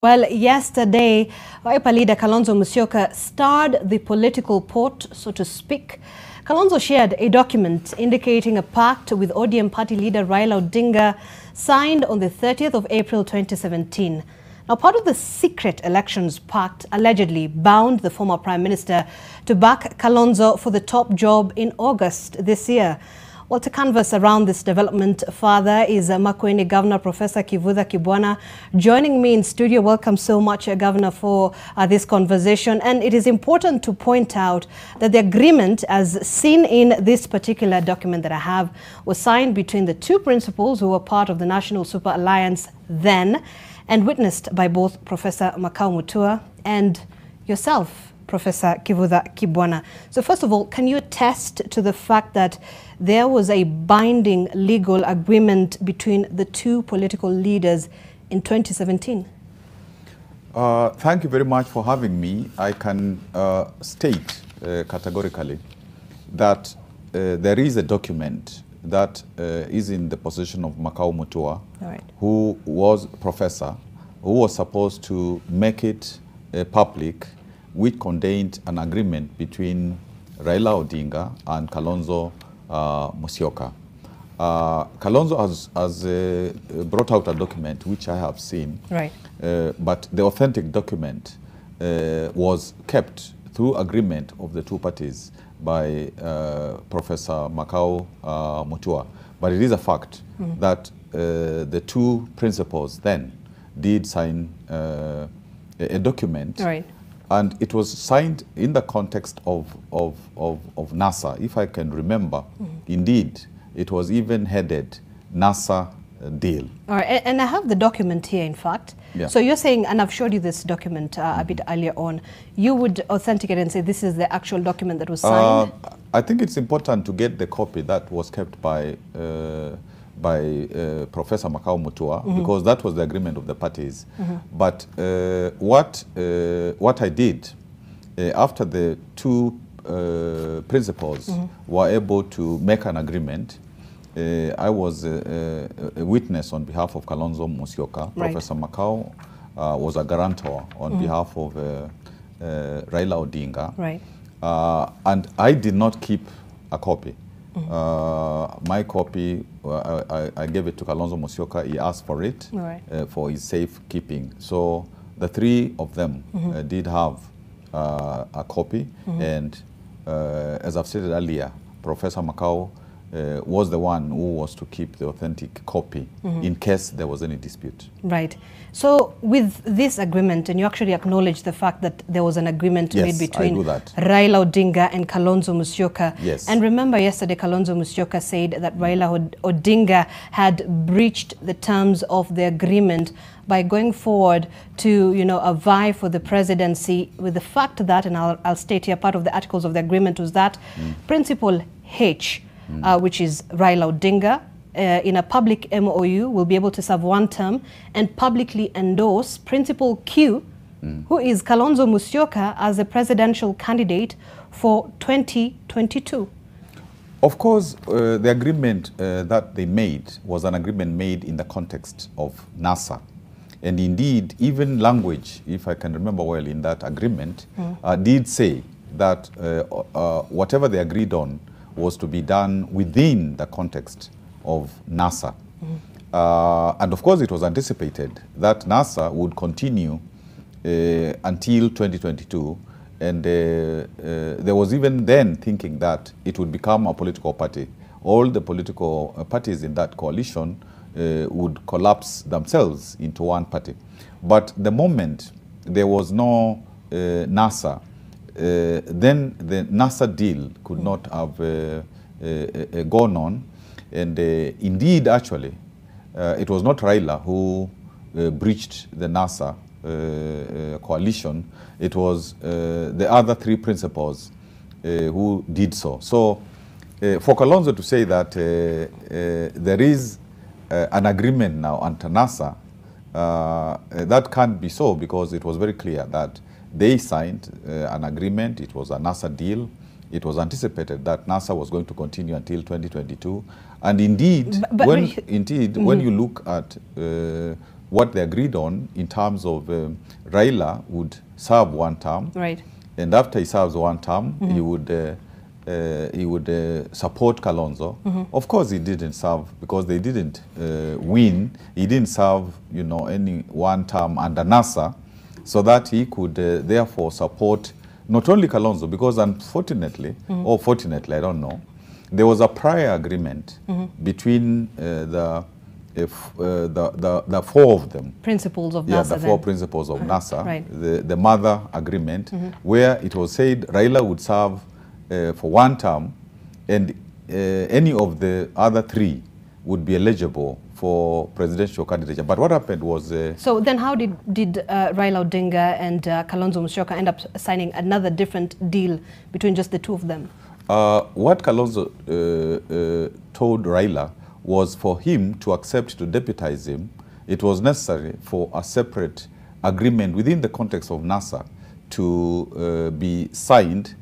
Well, yesterday, Wiper leader Kalonzo Musyoka stirred the political pot, so to speak. Kalonzo shared a document indicating a pact with ODM party leader Raila Odinga signed on the 30th of April 2017. Now, part of the secret elections pact allegedly bound the former Prime Minister to back Kalonzo for the top job in August this year. Well, to canvass around this development further is Makueni Governor Professor Kivutha Kibwana joining me in studio. Welcome so much, Governor, for this conversation. And it is important to point out that the agreement, as seen in this particular document that I have, was signed between the two principals who were part of the National Super Alliance then, and witnessed by both Professor Makau Mutua and yourself, Professor Kivutha Kibwana. So first of all, can you attest to the fact that there was a binding legal agreement between the two political leaders in 2017? Thank you very much for having me. I can state categorically that there is a document that is in the possession of Makau Mutua, who was professor, who was supposed to make it public, which contained an agreement between Raila Odinga and Kalonzo Musyoka. Kalonzo has brought out a document which I have seen, but the authentic document was kept through agreement of the two parties by Professor Makau Mutua. But it is a fact that the two principals then did sign a document. And it was signed in the context of NASA, if I can remember. Indeed, it was even headed NASA deal. All right, and I have the document here, in fact. So you're saying, and I've showed you this document a bit earlier on, you would authenticate and say this is the actual document that was signed? I think it's important to get the copy that was kept by Professor Makau Mutua, because that was the agreement of the parties. But what I did, after the two principals were able to make an agreement, I was a witness on behalf of Kalonzo Musyoka. Professor Makau was a guarantor on behalf of Raila Odinga. And I did not keep a copy. My copy, I gave it to Kalonzo Musyoka. He asked for it for his safekeeping. So the three of them did have a copy. And as I've stated earlier, Professor Makau was the one who was to keep the authentic copy in case there was any dispute. So with this agreement, and you actually acknowledge the fact that there was an agreement made between Raila Odinga and Kalonzo Musyoka. And remember yesterday Kalonzo Musyoka said that Raila Odinga had breached the terms of the agreement by going forward to, vie for the presidency, with the fact that, and I'll state here, part of the articles of the agreement was that Principal H, which is Raila Odinga, in a public MOU will be able to serve one term and publicly endorse Principal Q, who is Kalonzo Musyoka, as a presidential candidate for 2022. Of course, the agreement that they made was an agreement made in the context of NASA. And indeed, even language, if I can remember well, in that agreement, did say that whatever they agreed on was to be done within the context of NASA. And of course, it was anticipated that NASA would continue until 2022. And there was even then thinking that it would become a political party. All the political parties in that coalition would collapse themselves into one party. But the moment there was no NASA, then the NASA deal could not have gone on. And indeed, actually, it was not Raila who breached the NASA coalition. It was the other three principals who did so. So for Kalonzo to say that there is an agreement now under NASA, that can't be so, because it was very clear that they signed an agreement. It was a NASA deal. It was anticipated that NASA was going to continue until 2022. And indeed, when you look at what they agreed on in terms of Raila would serve one term. Right. And after he serves one term, he would support Kalonzo. Of course, he didn't serve because they didn't win. He didn't serve, you know, any one term under NASA, so that he could therefore support not only Kalonzo, because unfortunately, or fortunately, I don't know, there was a prior agreement between the four of them. Principles of NASA. Yeah, the four principles of NASA. Right. The mother agreement, where it was said Raila would serve for one term, and any of the other three would be eligible for presidential candidature. But what happened was... so then how did Raila Odinga and Kalonzo Musyoka end up signing another different deal between just the two of them? What Kalonzo told Raila was for him to accept to deputize him, it was necessary for a separate agreement within the context of NASA to be signed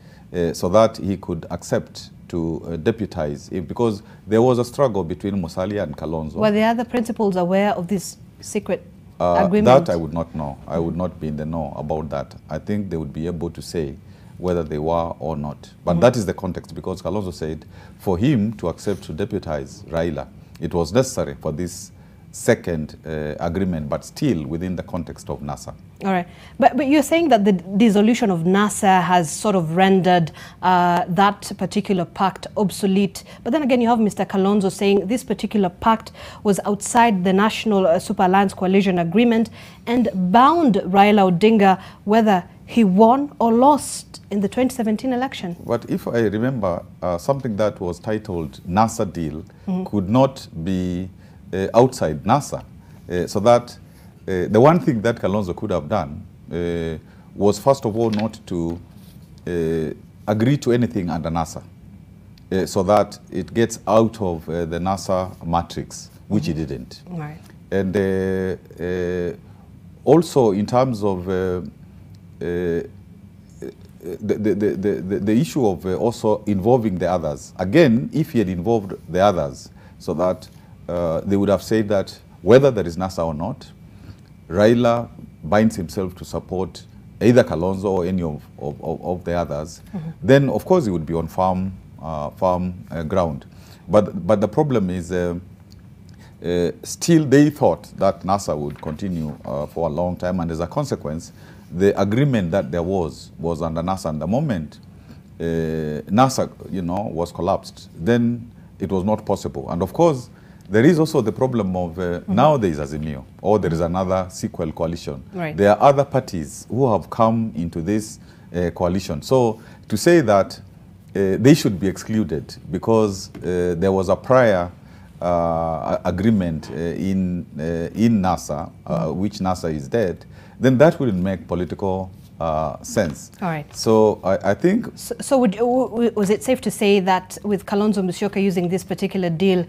so that he could accept to deputize him, because there was a struggle between Musalia and Kalonzo. Were the other principals aware of this secret agreement? That I would not know. I would not be in the know about that. I think they would be able to say whether they were or not. But that is the context, because Kalonzo said for him to accept to deputize Raila, it was necessary for this second agreement, but still within the context of NASA. All right. But you're saying that the dissolution of NASA has sort of rendered that particular pact obsolete. But then again, you have Mr. Kalonzo saying this particular pact was outside the National Super Alliance Coalition Agreement and bound Raila Odinga whether he won or lost in the 2017 election. But if I remember, something that was titled NASA deal could not be outside NASA. So that the one thing that Kalonzo could have done was, first of all, not to agree to anything under NASA, so that it gets out of the NASA matrix, which he didn't. Right. And also in terms of the issue of also involving the others. Again, if he had involved the others, so that they would have said that whether there is NASA or not, Raila binds himself to support either Kalonzo or any of the others, then of course he would be on firm ground. But the problem is still they thought that NASA would continue for a long time, and as a consequence, the agreement that there was under NASA. And the moment NASA, you know, was collapsed, then it was not possible. And of course, there is also the problem of now there is Azimio, or there is another sequel coalition. Right. There are other parties who have come into this coalition. So to say that they should be excluded because there was a prior agreement in NASA, which NASA is dead, then that wouldn't make political sense. All right. So I think... So was it safe to say that with Kalonzo Musyoka using this particular deal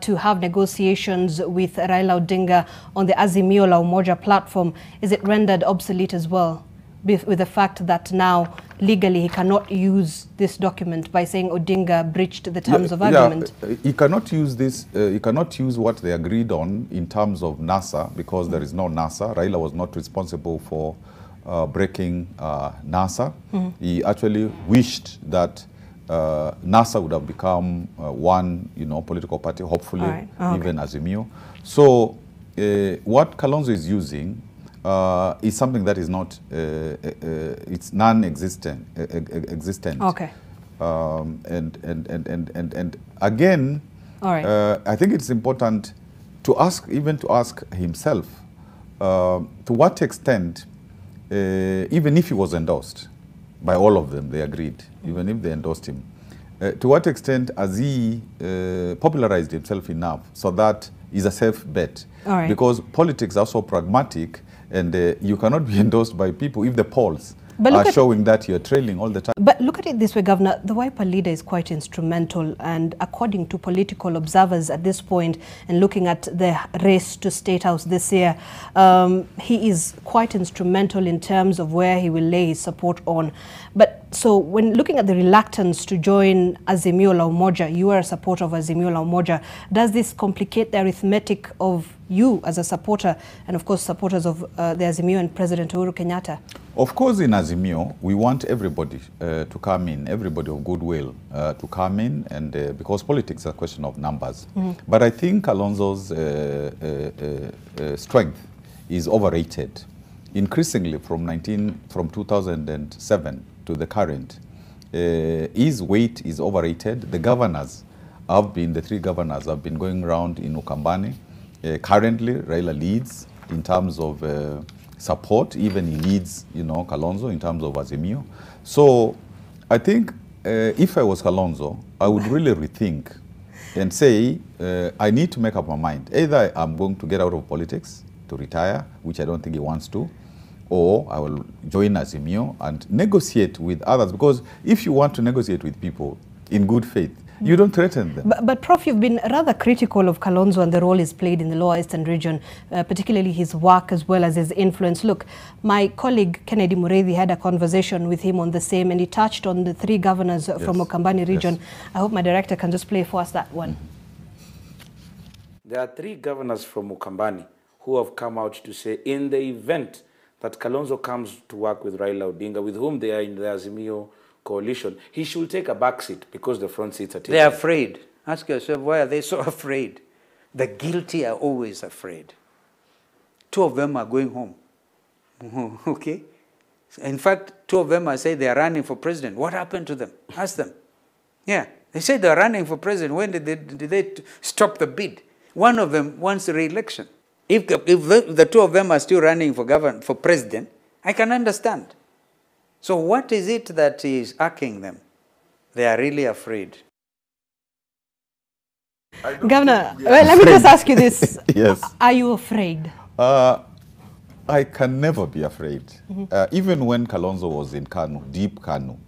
to have negotiations with Raila Odinga on the Azimio la Umoja platform, is it rendered obsolete as well, with the fact that now legally he cannot use this document by saying Odinga breached the terms of agreement? Yeah, he cannot use this, he cannot use what they agreed on in terms of NASA, because there is no NASA. Raila was not responsible for breaking NASA. He actually wished that NASA would have become one, you know, political party, hopefully even Azimio. So what Kalonzo is using is something that is not, it's non-existent. Okay. And again, all right. I think it's important to ask himself, to what extent, even if he was endorsed by all of them, they agreed, even if they endorsed him, to what extent has he popularized himself enough so that he's a safe bet? All right. Because politics are so pragmatic, and you cannot be endorsed by people if the polls But showing that you're trailing all the time. But look at it this way, Governor. The Wiper leader is quite instrumental, and according to political observers at this point, and looking at the race to State House this year, he is quite instrumental in terms of where he will lay his support on. But so when looking at the reluctance to join Azimio la Umoja, you are a supporter of Azimio la Umoja, does this complicate the arithmetic of you as a supporter, and of course supporters of the Azimio and President Uhuru Kenyatta? Of course, in Azimio, we want everybody to come in, everybody of goodwill to come in, and because politics is a question of numbers. But I think Kalonzo's strength is overrated. Increasingly from 2007 to the current, his weight is overrated. The governors have been, the three governors have been going around in Ukambani. Currently, Raila leads in terms of support, even he leads, Kalonzo in terms of Azimio. So I think if I was Kalonzo, I would really rethink and say, I need to make up my mind. Either I'm going to get out of politics, to retire, which I don't think he wants to, or I will join Azimio and negotiate with others. Because if you want to negotiate with people in good faith, you don't threaten them. But Prof, you've been rather critical of Kalonzo and the role he's played in the Lower Eastern region, particularly his work as well as his influence. Look, my colleague Kennedy Mureithi had a conversation with him on the same, and he touched on the three governors from Ukambani region. Yes. I hope my director can just play for us that one. There are three governors from Ukambani who have come out to say, in the event that Kalonzo comes to work with Raila Odinga, with whom they are in the Azimio coalition, he should take a back seat because the front seats are taken. They're afraid. Ask yourself, why are they so afraid? The guilty are always afraid. Two of them are going home. Okay? In fact, two of them are saying they are running for president. What happened to them? Ask them. Yeah. They said they are running for president. When did they stop the bid? One of them wants re-election. If the two of them are still running for president, I can understand. So what is it that is irking them? They are really afraid. Governor, let me just ask you this. Yes. Are you afraid? I can never be afraid. Even when Kalonzo was in Kanu, deep Kanu,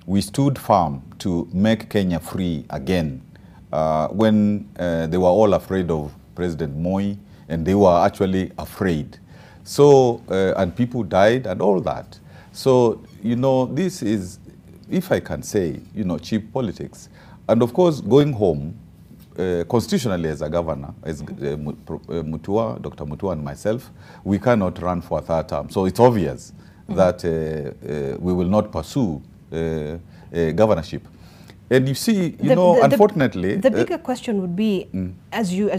we stood firm to make Kenya free again. When they were all afraid of President Moi, and they were actually afraid. So, and people died and all that. So, this is, if I can say, cheap politics. And of course, going home, constitutionally as a governor, as Mutua, Dr. Mutua and myself, we cannot run for a third term. So it's obvious that we will not pursue governorship. And you see, unfortunately... The bigger question would be, as you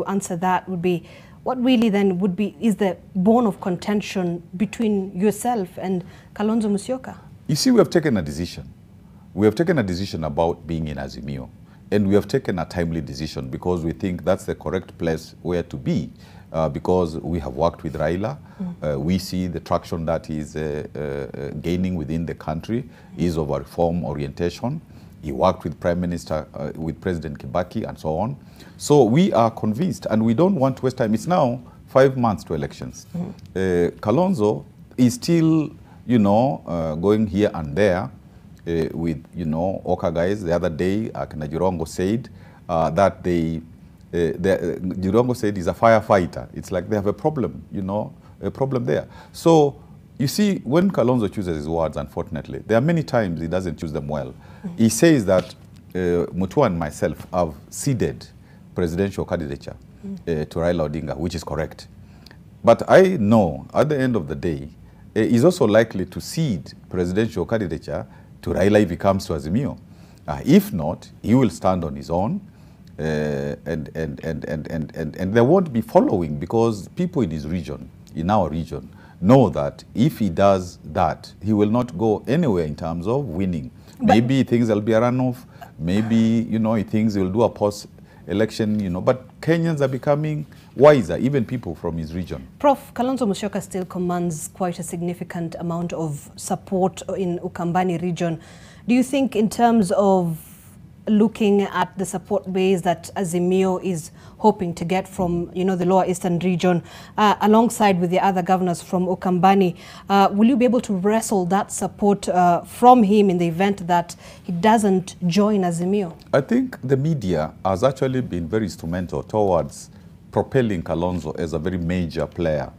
answer that, would be, what really then would be, is the bone of contention between yourself and Kalonzo Musyoka? You see, we have taken a decision. We have taken a decision about being in Azimio. And we have taken a timely decision because we think that's the correct place where to be. Because we have worked with Raila. We see the traction that is gaining within the country is of a reform orientation. He worked with Prime Minister, with President Kibaki and so on. So we are convinced and we don't want to waste time. It's now 5 months to elections. Kalonzo is still, going here and there with, Oka guys. The other day, Jirongo said that Jirongo said he's a firefighter. It's like they have a problem, a problem there. So you see, when Kalonzo chooses his words, unfortunately, there are many times he doesn't choose them well. He says that Mutua and myself have ceded presidential candidature to Raila Odinga, which is correct. But I know, at the end of the day, he's also likely to cede presidential candidature to Raila if he comes to Azimio. If not, he will stand on his own, and there won't be following because people in his region, in our region, know that if he does that, he will not go anywhere in terms of winning. Maybe he thinks there'll be a runoff. Maybe, he thinks he'll do a post-election, But Kenyans are becoming wiser, even people from his region. Prof, Kalonzo Musyoka still commands quite a significant amount of support in Ukambani region. Do you think in terms of looking at the support base that Azimio is hoping to get from, the Lower Eastern region, alongside with the other governors from Ukambani, will you be able to wrestle that support from him in the event that he doesn't join Azimio? I think the media has actually been very instrumental towards propelling Kalonzo as a very major player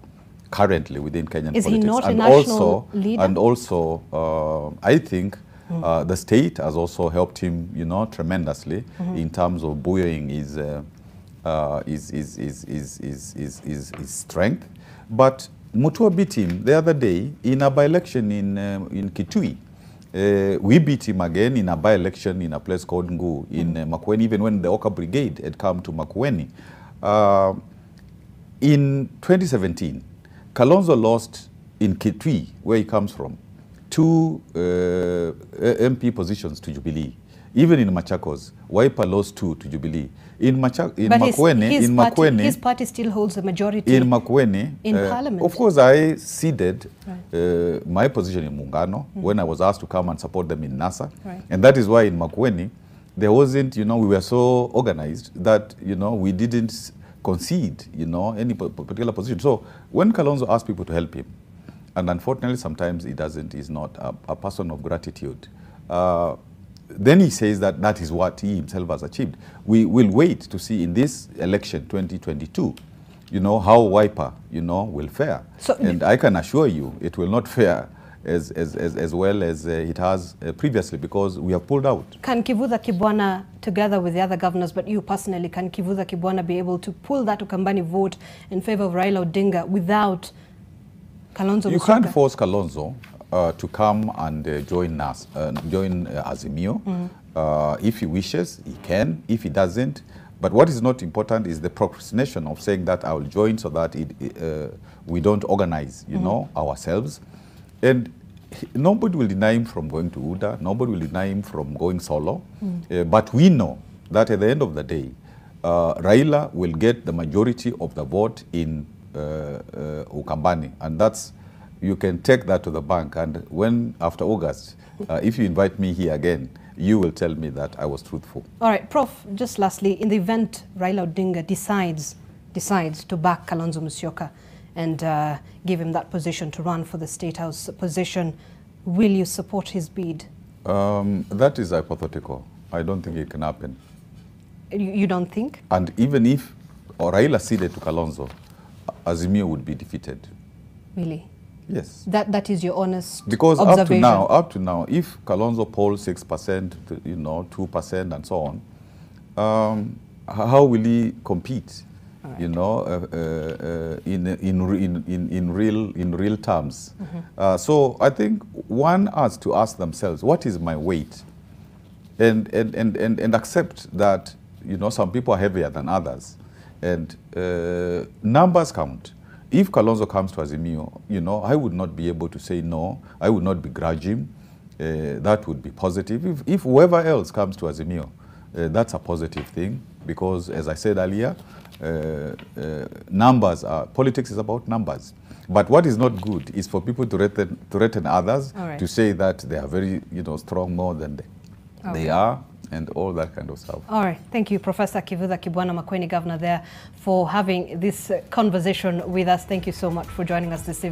currently within Kenyan politics. Is he not a national leader? And also, I think the state has also helped him, tremendously in terms of buoying his strength. But Mutua beat him the other day in a by-election in Kitui. We beat him again in a by-election in a place called Ngu in Makueni, even when the Oka Brigade had come to Makueni. In 2017, Kalonzo lost in Kitui, where he comes from, 2 MP positions to Jubilee. Even in Machakos, Wiper lost 2 to Jubilee. In Makueni, his party still holds a majority in Makueni, in Parliament. Of course, I ceded my position in Muungano when I was asked to come and support them in NASA. Right. And that is why in Makueni, there wasn't, we were so organized that, we didn't concede, any particular position. So when Kalonzo asked people to help him, and unfortunately sometimes he doesn't, he's not a person of gratitude, then he says that that is what he himself has achieved. We will wait to see in this election 2022, how Wiper, will fare. So, and I can assure you it will not fare as well as it has previously, because we have pulled out. Can Kivutha Kibwana, together with the other governors, but you personally, can Kivutha Kibwana be able to pull that Ukambani vote in favor of Raila Odinga without Kalonzo Musyoka? You can't force Kalonzo to come and join Azimio. If he wishes, he can. If he doesn't. But what is not important is the procrastination of saying that I will join so that we don't organize, ourselves. And nobody will deny him from going to UDA. Nobody will deny him from going solo. But we know that at the end of the day, Raila will get the majority of the vote in Ukambani. And that's, you can take that to the bank. And when, after August, if you invite me here again, you will tell me that I was truthful. All right, Prof, just lastly, in the event Raila Odinga decides to back Kalonzo Musyoka and give him that position to run for the State House position, will you support his bid? That is hypothetical. I don't think it can happen. You don't think? And even if Raila ceded to Kalonzo, Azimio would be defeated. Really? Yes. That is your honest because observation? Because up to now, if Kalonzo polls 6%, 2% and so on, how will he compete? Right. In real terms. So I think one has to ask themselves, what is my weight? And accept that, some people are heavier than others. And numbers count. If Kalonzo comes to Azimio, I would not be able to say no. I would not begrudge him. That would be positive. If whoever else comes to Azimio, that's a positive thing, because as I said earlier, politics is about numbers. But what is not good is for people to threaten others, right, to say that they are very, strong more than they are, and all that kind of stuff. All right. Thank you, Professor Kivutha Kibwana, Makueni Governor there, for having this conversation with us. Thank you so much for joining us this evening.